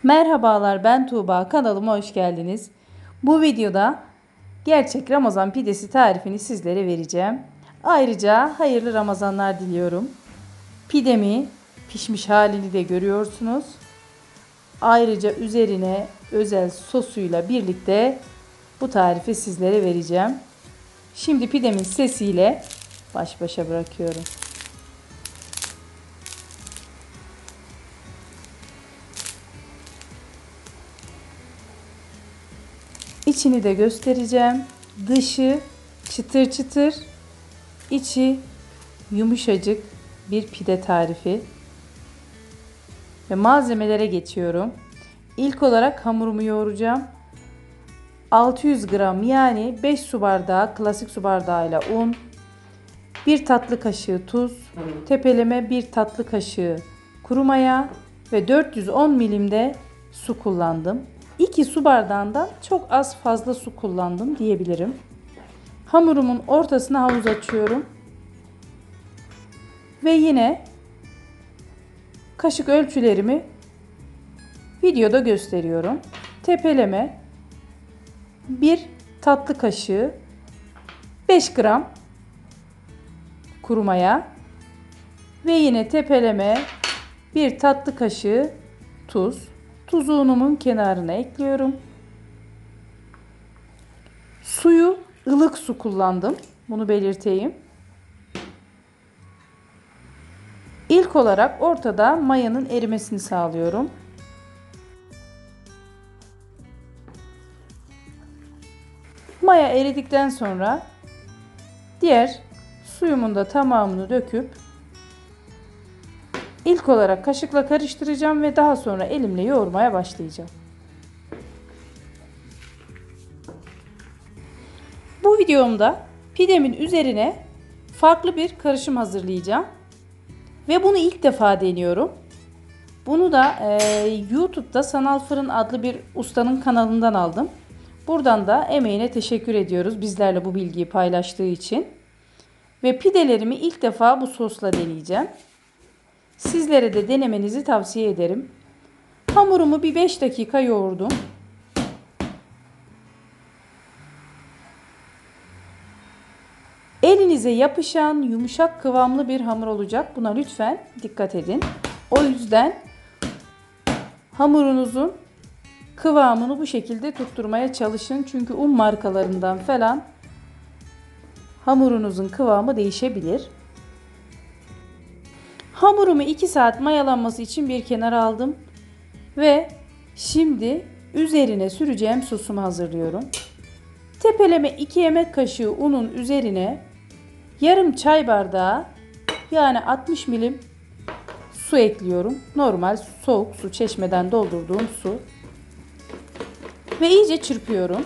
Merhabalar, ben Tuğba, kanalıma hoş geldiniz. Bu videoda gerçek Ramazan pidesi tarifini sizlere vereceğim. Ayrıca hayırlı Ramazanlar diliyorum. Pidemi pişmiş halini de görüyorsunuz. Ayrıca üzerine özel sosuyla birlikte bu tarifi sizlere vereceğim. Şimdi pidemin sesiyle baş başa bırakıyorum. İçini de göstereceğim. Dışı çıtır çıtır, içi yumuşacık bir pide tarifi. Ve malzemelere geçiyorum. İlk olarak hamurumu yoğuracağım. 600 gram yani 5 su bardağı klasik su bardağıyla un, 1 tatlı kaşığı tuz, tepeleme 1 tatlı kaşığı kuru maya ve 410 milimde su kullandım. 2 su bardağından çok az fazla su kullandım diyebilirim. Hamurumun ortasına havuz açıyorum. Ve yine kaşık ölçülerimi videoda gösteriyorum. Tepeleme 1 tatlı kaşığı 5 gram kuru maya ve yine tepeleme 1 tatlı kaşığı tuz. Tuzu unumun kenarına ekliyorum. Suyu ılık su kullandım. Bunu belirteyim. İlk olarak ortada mayanın erimesini sağlıyorum. Maya eridikten sonra diğer suyumun da tamamını döküp ilk olarak kaşıkla karıştıracağım ve daha sonra elimle yoğurmaya başlayacağım. Bu videomda pidemin üzerine farklı bir karışım hazırlayacağım. Ve bunu ilk defa deniyorum. Bunu da YouTube'da Sanal Fırın adlı bir ustanın kanalından aldım. Buradan da emeğine teşekkür ediyoruz bizlerle bu bilgiyi paylaştığı için. Ve pidelerimi ilk defa bu sosla deneyeceğim. Sizlere de denemenizi tavsiye ederim. Hamurumu bir 5 dakika yoğurdum. Elinize yapışan yumuşak kıvamlı bir hamur olacak. Buna lütfen dikkat edin. O yüzden hamurunuzun kıvamını bu şekilde tutturmaya çalışın. Çünkü un markalarından falan hamurunuzun kıvamı değişebilir. Hamurumu 2 saat mayalanması için bir kenara aldım. Ve şimdi üzerine süreceğim sosumu hazırlıyorum. Tepeleme 2 yemek kaşığı unun üzerine yarım çay bardağı yani 60 milim su ekliyorum. Normal soğuk su, çeşmeden doldurduğum su. Ve iyice çırpıyorum.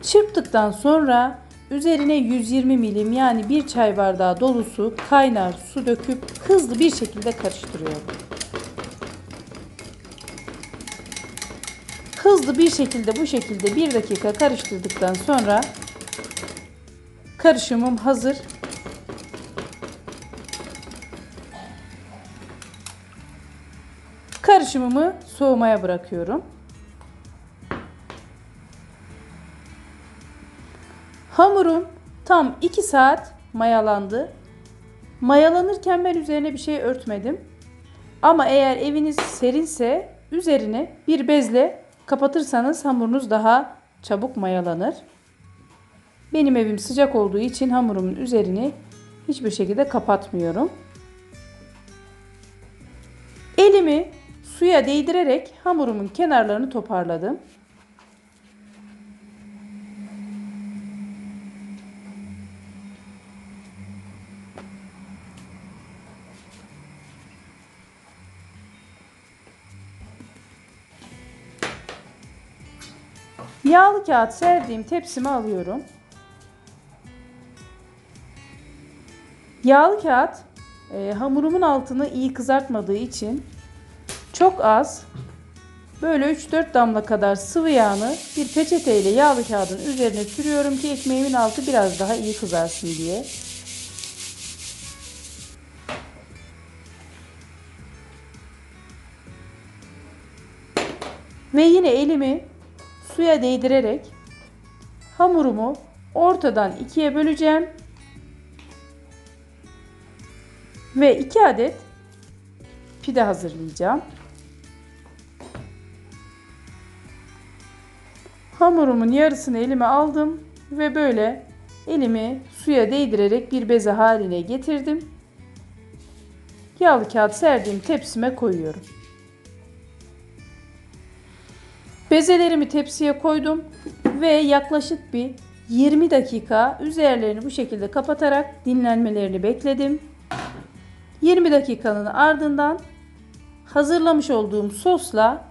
Çırptıktan sonra üzerine 120 milim yani 1 çay bardağı dolusu kaynar su döküp hızlı bir şekilde karıştırıyorum. Hızlı bir şekilde bu şekilde 1 dakika karıştırdıktan sonra karışımım hazır. Karışımımı soğumaya bırakıyorum. Hamurum tam 2 saat mayalandı. Mayalanırken ben üzerine bir şey örtmedim. Ama eğer eviniz serinse üzerine bir bezle kapatırsanız hamurunuz daha çabuk mayalanır. Benim evim sıcak olduğu için hamurumun üzerini hiçbir şekilde kapatmıyorum. Elimi suya değdirerek hamurumun kenarlarını toparladım. Yağlı kağıt serdiğim tepsime alıyorum. Yağlı kağıt hamurumun altını iyi kızartmadığı için çok az böyle 3-4 damla kadar sıvı yağını bir peçeteyle yağlı kağıdın üzerine sürüyorum ki ekmeğimin altı biraz daha iyi kızarsın diye. Ve yine elimi suya değdirerek hamurumu ortadan ikiye böleceğim. Ve 2 adet pide hazırlayacağım. Hamurumun yarısını elime aldım ve böyle elimi suya değdirerek bir beze haline getirdim. Yağlı kağıt serdiğim tepsime koyuyorum. Bezelerimi tepsiye koydum ve yaklaşık bir 20 dakika üzerlerini bu şekilde kapatarak dinlenmelerini bekledim. 20 dakikanın ardından hazırlamış olduğum sosla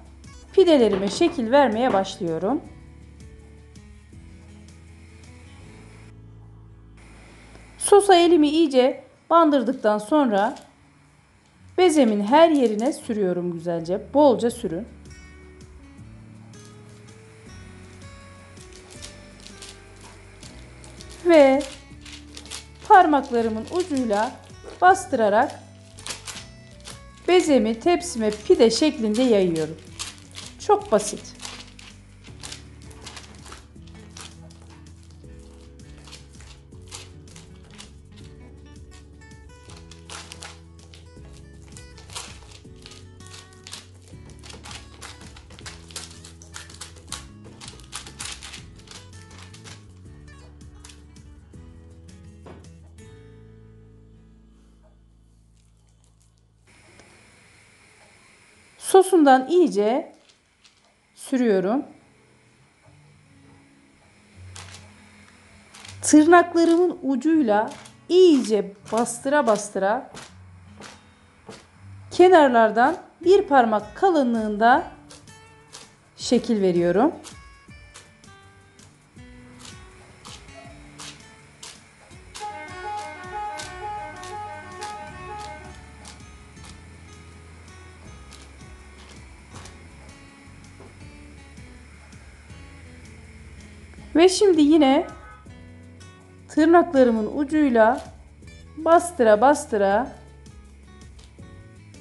pidelerime şekil vermeye başlıyorum. Sosa elimi iyice bandırdıktan sonra bezemin her yerine sürüyorum güzelce. Bolca sürün. Ve parmaklarımın ucuyla bastırarak bezemi tepsime pide şeklinde yayıyorum. Çok basit. Sosundan iyice sürüyorum. Tırnaklarımın ucuyla iyice bastıra bastıra kenarlardan bir parmak kalınlığında şekil veriyorum. Ve şimdi yine tırnaklarımın ucuyla bastıra bastıra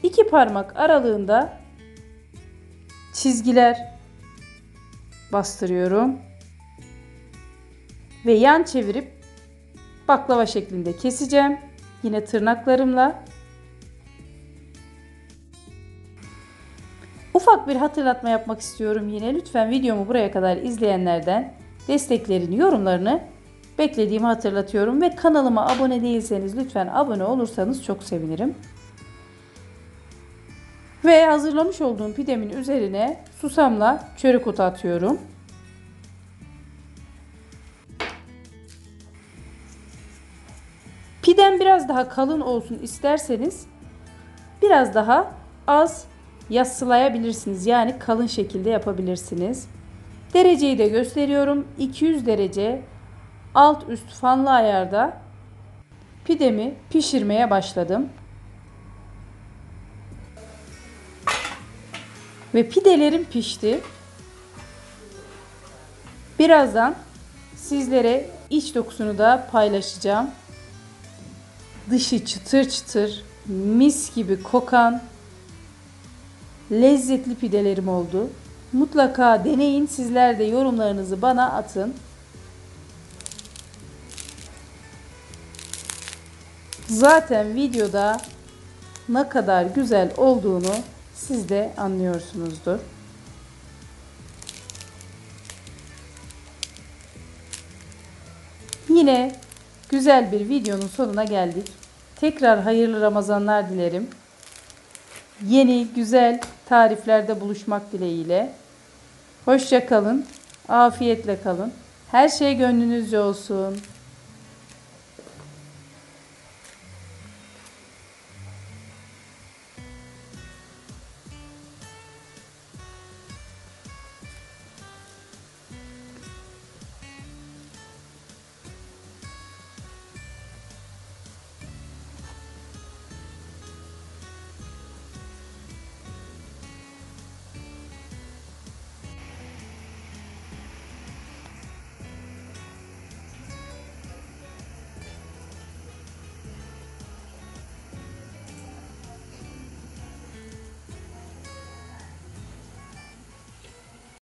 2 parmak aralığında çizgiler bastırıyorum. Ve yan çevirip baklava şeklinde keseceğim. Yine tırnaklarımla. Ufak bir hatırlatma yapmak istiyorum yine. Lütfen videomu buraya kadar izleyenlerden desteklerini, yorumlarını beklediğimi hatırlatıyorum. Ve kanalıma abone değilseniz lütfen abone olursanız çok sevinirim. Ve hazırlamış olduğum pidemin üzerine susamla çörek otu atıyorum. Pidem biraz daha kalın olsun isterseniz biraz daha az yassılayabilirsiniz. Yani kalın şekilde yapabilirsiniz. Dereceyi de gösteriyorum. 200 derece alt üst fanlı ayarda pidemi pişirmeye başladım. Ve pidelerim pişti. Birazdan sizlere iç dokusunu da paylaşacağım. Dışı çıtır çıtır, mis gibi kokan lezzetli pidelerim oldu. Mutlaka deneyin. Sizler de yorumlarınızı bana atın. Zaten videoda ne kadar güzel olduğunu siz de anlıyorsunuzdur. Yine güzel bir videonun sonuna geldik. Tekrar hayırlı Ramazanlar dilerim. Yeni güzel tariflerde buluşmak dileğiyle. Hoşça kalın, afiyetle kalın. Her şey gönlünüzce olsun.